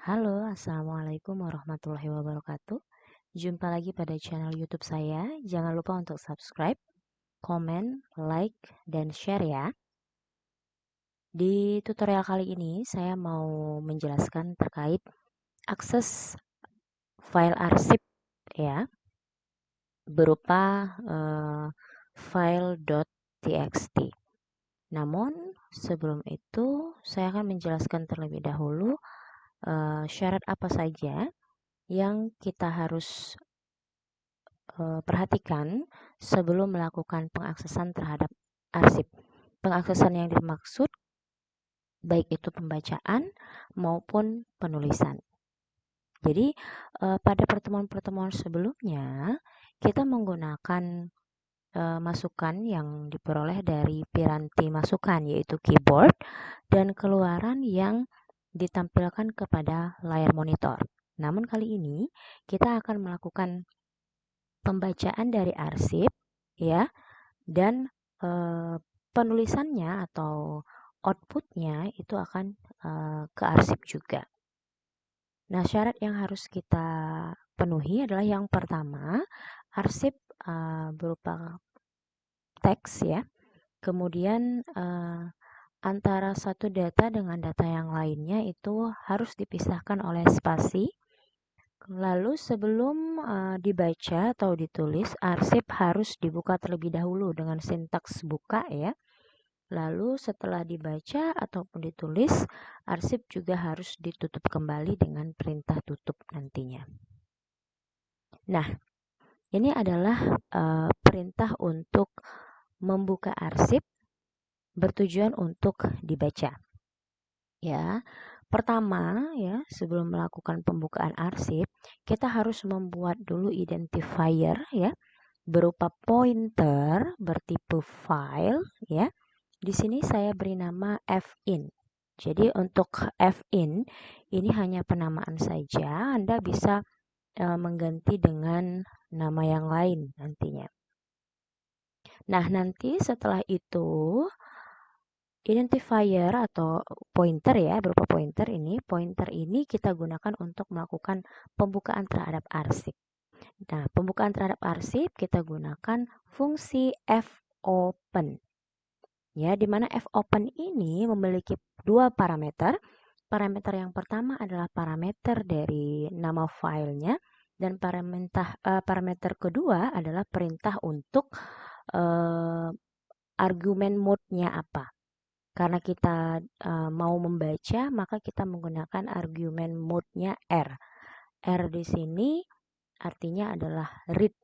Halo, Assalamualaikum warahmatullahi wabarakatuh. Jumpa lagi pada channel YouTube saya. Jangan lupa untuk subscribe, komen, like, dan share ya. Di tutorial kali ini saya mau menjelaskan terkait akses file arsip ya, berupa file.txt. Namun sebelum itu saya akan menjelaskan terlebih dahulu syarat apa saja yang kita harus perhatikan sebelum melakukan pengaksesan terhadap arsip. Pengaksesan yang dimaksud baik itu pembacaan maupun penulisan. Jadi pada pertemuan-pertemuan sebelumnya kita menggunakan masukan yang diperoleh dari piranti masukan yaitu keyboard dan keluaran yang ditampilkan kepada layar monitor. Namun kali ini kita akan melakukan pembacaan dari arsip ya dan penulisannya atau outputnya itu akan ke arsip juga. Nah, syarat yang harus kita penuhi adalah yang pertama, arsip berupa teks ya. Kemudian antara satu data dengan data yang lainnya itu harus dipisahkan oleh spasi. Lalu sebelum dibaca atau ditulis, arsip harus dibuka terlebih dahulu dengan sintaks buka ya. Lalu setelah dibaca ataupun ditulis, arsip juga harus ditutup kembali dengan perintah tutup nantinya. Nah, ini adalah perintah untuk membuka arsip bertujuan untuk dibaca. Ya, pertama ya, sebelum melakukan pembukaan arsip, kita harus membuat dulu identifier ya, berupa pointer bertipe file ya. Di sini saya beri nama fin. Jadi untuk fin ini hanya penamaan saja, Anda bisa mengganti dengan nama yang lain nantinya. Nah, nanti setelah itu identifier atau pointer ya, berupa pointer ini kita gunakan untuk melakukan pembukaan terhadap arsip. Nah, pembukaan terhadap arsip kita gunakan fungsi fopen. Ya, di mana fopen ini memiliki dua parameter. Parameter yang pertama adalah parameter dari nama filenya dan parameter kedua adalah perintah untuk argumen mode-nya apa. Karena kita mau membaca, maka kita menggunakan argumen mode-nya R. R di sini artinya adalah read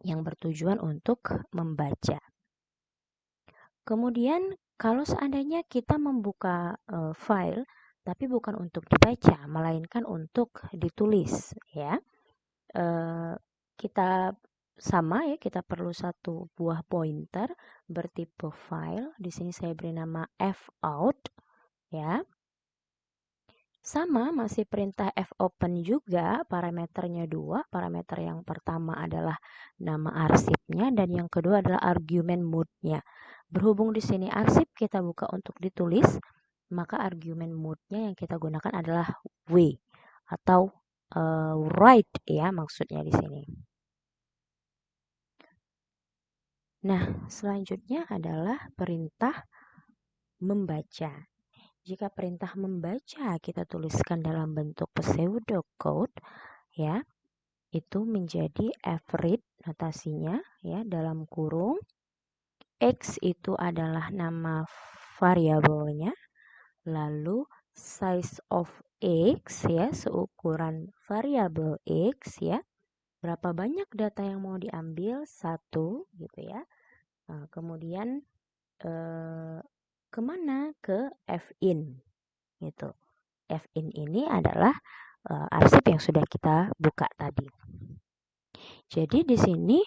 yang bertujuan untuk membaca. Kemudian kalau seandainya kita membuka file tapi bukan untuk dibaca, melainkan untuk ditulis ya. Kita sama ya, kita perlu satu buah pointer bertipe file. Di sini saya beri nama fout ya. Sama masih perintah fopen juga, parameternya dua. Parameter yang pertama adalah nama arsipnya dan yang kedua adalah argumen mode-nya. Berhubung di sini arsip kita buka untuk ditulis, maka argumen mode-nya yang kita gunakan adalah W atau write ya maksudnya di sini. Nah, selanjutnya adalah perintah membaca. Jika perintah membaca kita tuliskan dalam bentuk pseudocode ya, itu menjadi fread notasinya ya dalam kurung. X itu adalah nama variabelnya, lalu size of X ya, seukuran variabel X ya. Berapa banyak data yang mau diambil? 1 gitu ya. Nah, kemudian kemana? Ke fin gitu. Fin ini adalah arsip yang sudah kita buka tadi. Jadi di sini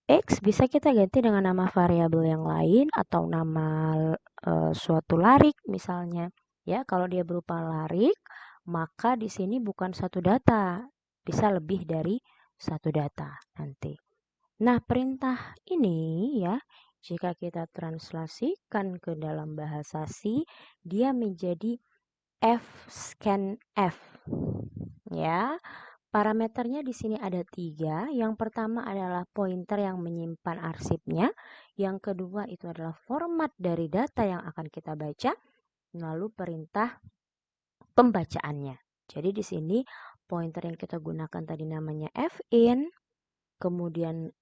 X bisa kita ganti dengan nama variabel yang lain atau nama suatu larik misalnya. Ya, kalau dia berupa larik, maka di sini bukan satu data, bisa lebih dari satu data nanti. Nah, perintah ini ya, jika kita translasikan ke dalam bahasa C, dia menjadi fscanf. Ya, parameternya di sini ada 3. Yang pertama adalah pointer yang menyimpan arsipnya. Yang kedua itu adalah format dari data yang akan kita baca. Lalu perintah pembacaannya. Jadi di sini pointer yang kita gunakan tadi namanya fin, kemudian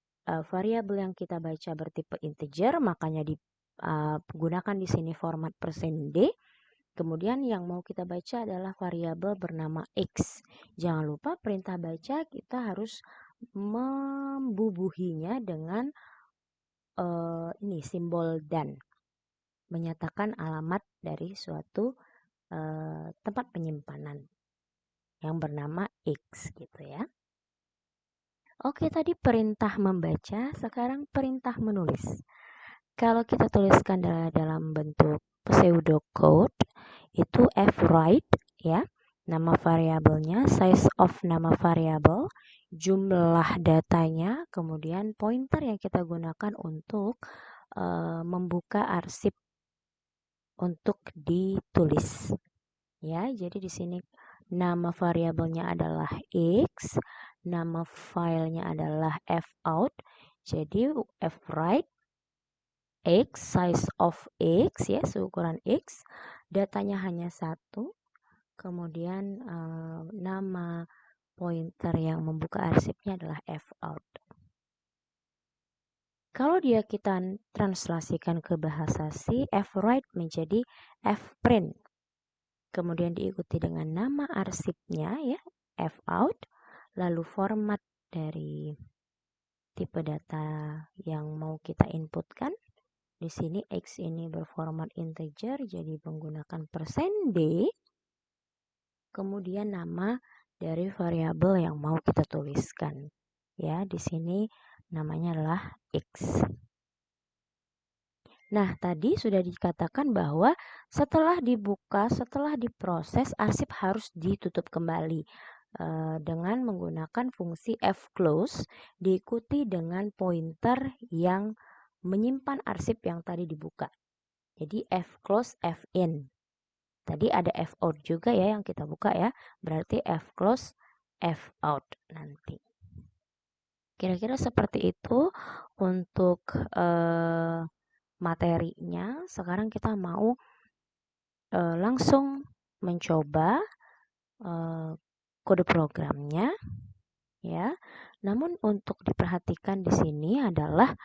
variabel yang kita baca bertipe integer, makanya digunakan di sini format %d. Kemudian yang mau kita baca adalah variabel bernama x. Jangan lupa perintah baca kita harus membubuhinya dengan ini simbol dan, menyatakan alamat dari suatu tempat penyimpanan yang bernama X gitu ya. Oke, tadi perintah membaca, sekarang perintah menulis. Kalau kita tuliskan dalam bentuk pseudocode, itu fwrite ya, nama variabelnya, size of nama variabel, jumlah datanya, kemudian pointer yang kita gunakan untuk membuka arsip untuk ditulis. Ya, jadi di sini nama variabelnya adalah x, nama filenya adalah fout. Jadi fwrite x, size of x ya, seukuran x, datanya hanya 1. Kemudian nama pointer yang membuka arsipnya adalah fout. Kalau dia kita translasikan ke bahasa C, fwrite menjadi fprint. Kemudian diikuti dengan nama arsipnya ya, fout, lalu format dari tipe data yang mau kita inputkan. Di sini x ini berformat integer, jadi menggunakan %d. Kemudian nama dari variabel yang mau kita tuliskan. Ya, di sini namanya adalah x. Nah, tadi sudah dikatakan bahwa setelah dibuka, setelah diproses, arsip harus ditutup kembali dengan menggunakan fungsi fclose diikuti dengan pointer yang menyimpan arsip yang tadi dibuka. Jadi fclose fin. Tadi ada fout juga ya yang kita buka ya, berarti fclose fout nanti. Kira-kira seperti itu untuk materinya. Sekarang kita mau langsung mencoba kode programnya ya. Namun untuk diperhatikan di sini adalah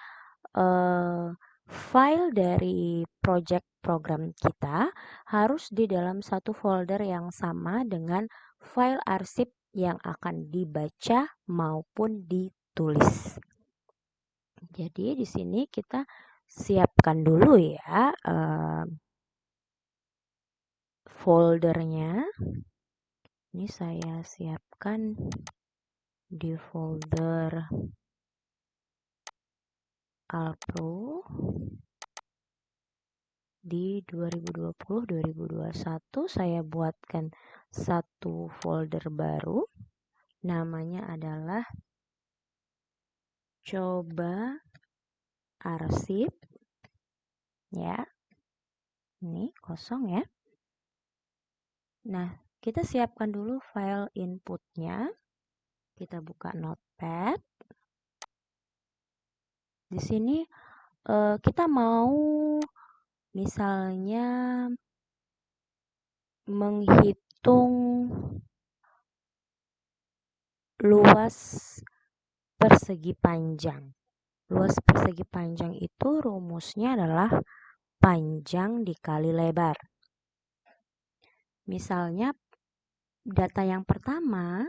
file dari project program kita harus di dalam satu folder yang sama dengan file arsip yang akan dibaca maupun ditulis. Jadi di sini kita siapkan dulu ya foldernya. Ini saya siapkan di folder Alpro di 2020-2021. Saya buatkan satu folder baru, namanya adalah coba arsip ya. Ini kosong ya. Nah, kita siapkan dulu file inputnya. Kita buka Notepad. Di sini kita mau misalnya menghitung luas persegi panjang. Luas persegi panjang itu rumusnya adalah panjang dikali lebar. Misalnya data yang pertama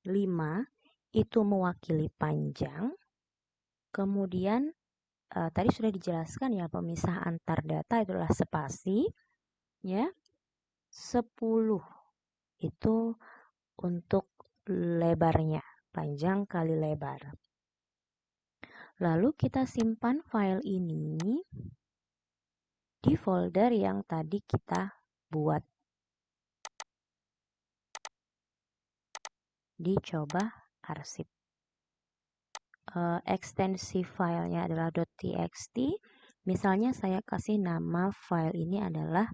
5 itu mewakili panjang. Kemudian tadi sudah dijelaskan ya, pemisah antar data itulah spasi ya. 10 itu untuk lebarnya, panjang kali lebar. Lalu kita simpan file ini di folder yang tadi kita buat. Dicoba arsip. Ekstensi filenya adalah .txt. Misalnya saya kasih nama file ini adalah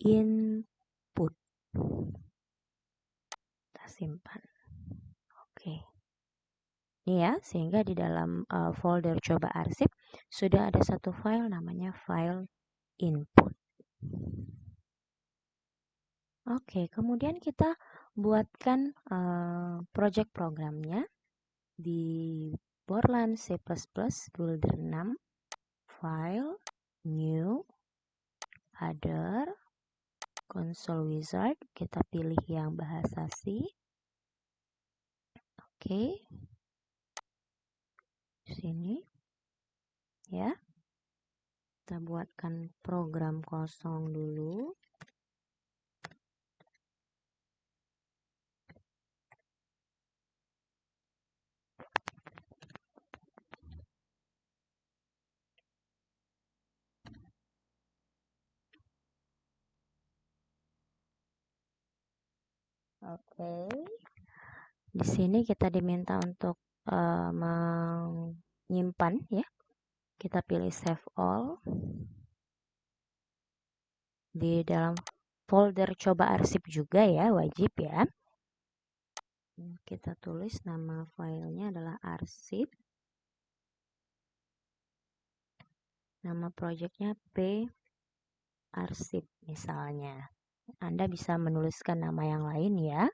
input. Kita simpan. Oke. Ini ya, sehingga di dalam folder coba arsip sudah ada satu file namanya file input. Oke, kemudian kita buatkan project programnya di Borland C++ Builder 6, File, New, Other, Console Wizard, kita pilih yang bahasa C. Oke, sini ya, kita buatkan program kosong dulu. Oke. Di sini kita diminta untuk menyimpan ya. Kita pilih save all. Di dalam folder coba arsip juga ya, wajib ya. Kita tulis nama filenya adalah arsip. Nama projectnya P arsip misalnya. Anda bisa menuliskan nama yang lain ya.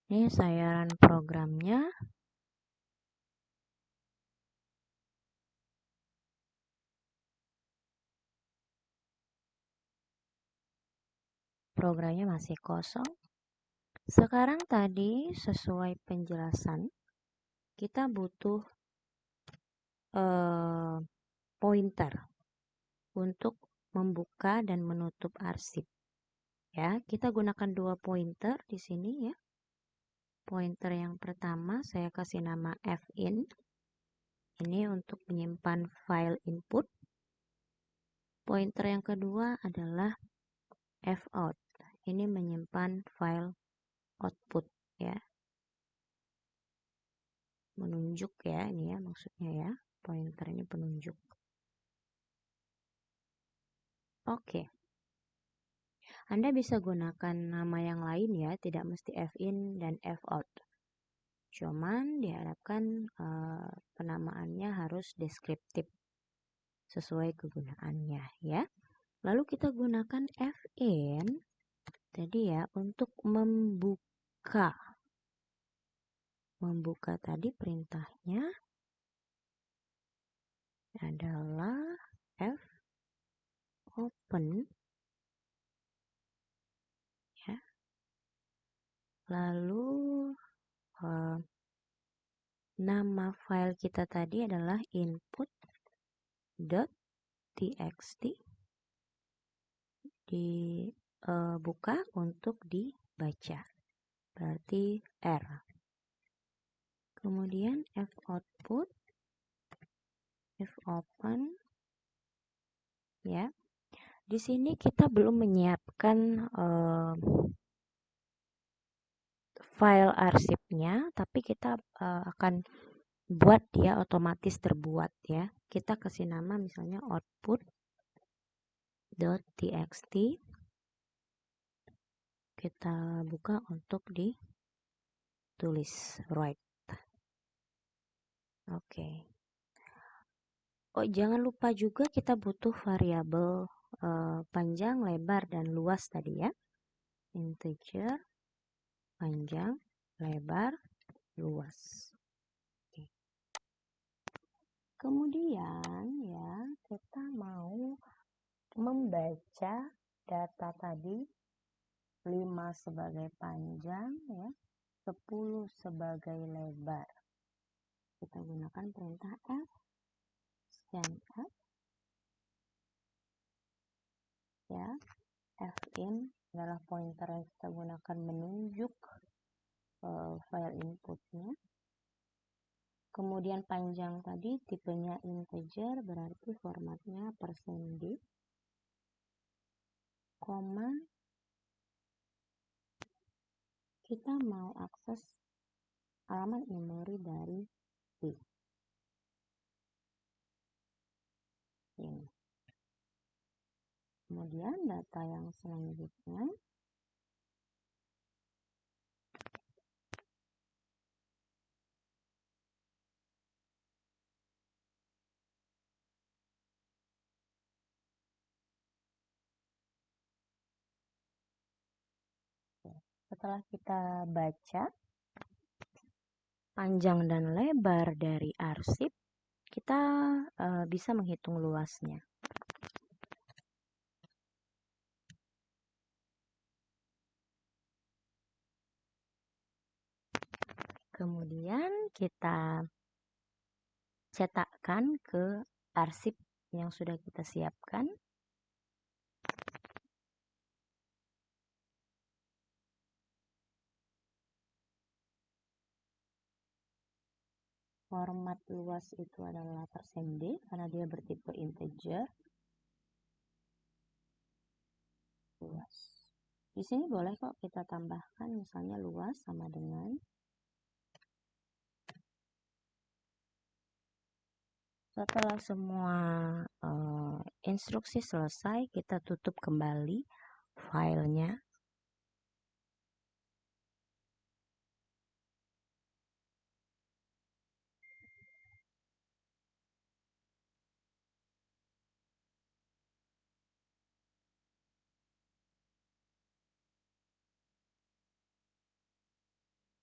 Ini saya run programnya. Programnya masih kosong. Sekarang tadi sesuai penjelasan, kita butuh pointer untuk membuka dan menutup arsip. Ya, kita gunakan dua pointer di sini ya. Pointer yang pertama saya kasih nama fin. Ini untuk menyimpan file input. Pointer yang kedua adalah fout. Ini menyimpan file output ya. Menunjuk ya, ini ya maksudnya ya. Pointer ini penunjuk. Oke. Anda bisa gunakan nama yang lain ya, tidak mesti fin dan fout. Cuman diharapkan penamaannya harus deskriptif sesuai kegunaannya ya. Lalu kita gunakan fin tadi ya untuk membuka. Membuka tadi perintahnya adalah open ya. Lalu nama file kita tadi adalah input.txt. Dibuka untuk dibaca. Berarti R. Kemudian foutput, fopen ya. Di sini kita belum menyiapkan file arsipnya, tapi kita akan buat dia otomatis terbuat ya. Kita kasih nama misalnya output.txt. Kita buka untuk ditulis write. Oke. Oh, jangan lupa juga kita butuh variabel panjang, lebar, dan luas tadi ya. Integer, panjang, lebar, luas. Oke. Kemudian ya, kita mau membaca data tadi 5 sebagai panjang ya, 10 sebagai lebar. Kita gunakan perintah scanf ya. fin adalah pointer yang kita gunakan menunjuk file inputnya. Kemudian panjang tadi tipenya integer, berarti formatnya %d, koma, kita mau akses alamat memori dari C. Ini. Kemudian data yang selanjutnya, setelah kita baca panjang dan lebar dari arsip, kita bisa menghitung luasnya. Kemudian kita cetakkan ke arsip yang sudah kita siapkan. Format luas itu adalah %D karena dia bertipe integer. Luas. Di sini boleh kok kita tambahkan misalnya luas sama dengan setelah semua instruksi selesai, kita tutup kembali filenya.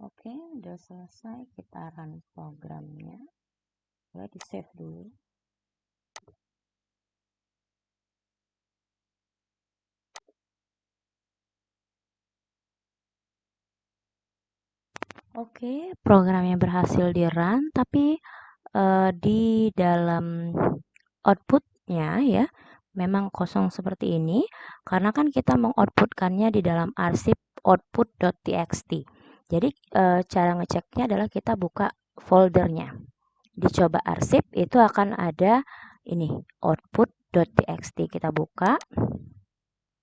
Oke, udah selesai, kita run programnya. Boleh di save dulu. Oke, programnya berhasil di run, tapi di dalam outputnya ya memang kosong seperti ini karena kan kita mengoutputkannya di dalam arsip output.txt. Jadi cara ngeceknya adalah kita buka foldernya. Dicoba arsip itu akan ada ini output.txt, kita buka.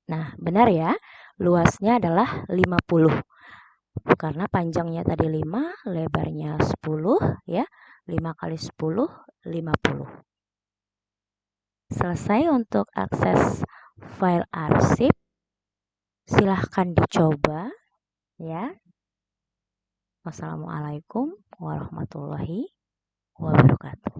Nah, benar ya, luasnya adalah 50. Karena panjangnya tadi 5, lebarnya 10 ya. 5 kali 10, 50. Selesai untuk akses file arsip. Silahkan dicoba ya. Wassalamualaikum warahmatullahi wabarakatuh.